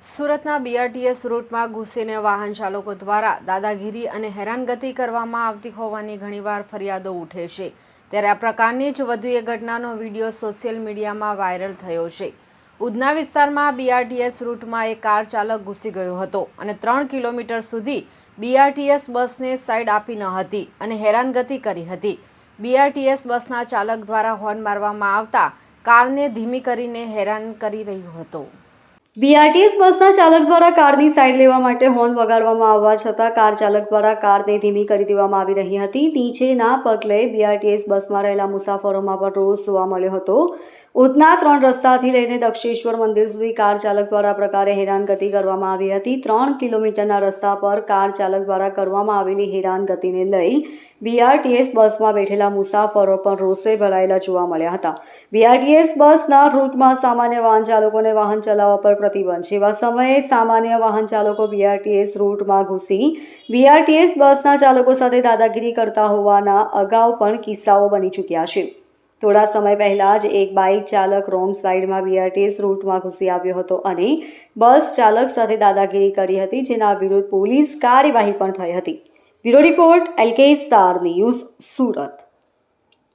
સુરતના બીઆરટીએસ રૂટમાં ઘૂસીને વાહન ચાલકો દ્વારા દાદાગીરી અને હેરાનગતિ કરવામાં આવતી હોવાની ઘણીવાર ફરિયાદો ઉઠે છે। ત્યારે આ પ્રકારની જ વધુ એક ઘટનાનો વિડીયો સોશિયલ મીડિયામાં વાયરલ થયો છે। ઉધના વિસ્તારમાં બીઆરટીએસ રૂટમાં એક કાર ચાલક ઘૂસી ગયો હતો અને 3 કિલોમીટર સુધી બીઆરટીએસ બસને સાઈડ આપી ન હતી અને હેરાનગતિ કરી હતી। બીઆરટીએસ બસના ચાલક દ્વારા હોર્ન મારવામાં આવતા કારને ધીમી કરીને હેરાન કરી રહ્યો હતો। બીઆરટીએસ બસના ચાલક દ્વારા કારની સાઈડ લેવા માટે હોર્ન વગાડવામાં આવવા છતાં કાર ચાલક દ્વારા કારને ધીમી કરી દેવામાં આવી રહી હતી। નીચેના પગલે બીઆરટીએસ બસમાં રહેલા મુસાફરોમાં પણ રોષ જોવા મળ્યો હતો। ઉધના 3 રસ્તાથી લઈને દક્ષેશ્વર મંદિર સુધી કાર ચાલક દ્વારા આ પ્રકારે હેરાનગતિ કરવામાં આવી હતી। 3 કિલોમીટરના રસ્તા પર કાર ચાલક દ્વારા કરવામાં આવેલી હેરાનગતિને લઈ બીઆરટીએસ બસમાં બેઠેલા મુસાફરો પણ રોષે ભરાયેલા જોવા મળ્યા હતા। બીઆરટીએસ બસના રૂટમાં સામાન્ય વાહન ચાલકોને વાહન ચલાવવા પર પ્રતિબંધ છે। એવા સમયે સામાન્ય વાહન ચાલકો બીઆરટીએસ રૂટમાં ઘૂસી બીઆરટીએસ બસના ચાલકો સાથે દાદાગીરી કરતા હોવાના અગાઉ પણ કિસ્સાઓ બની ચૂક્યા છે। થોડા સમય પહેલા જ એક બાઇક ચાલક રોંગ સાઈડમાં બીઆરટીએસ રૂટમાં ઘૂસી આવ્યો હતો અને બસ ચાલક સાથે દાદાગીરી કરી હતી, જેના વિરુદ્ધ પોલીસ કાર્યવાહી પણ થઈ હતી। Bureau report LK star news, Surat.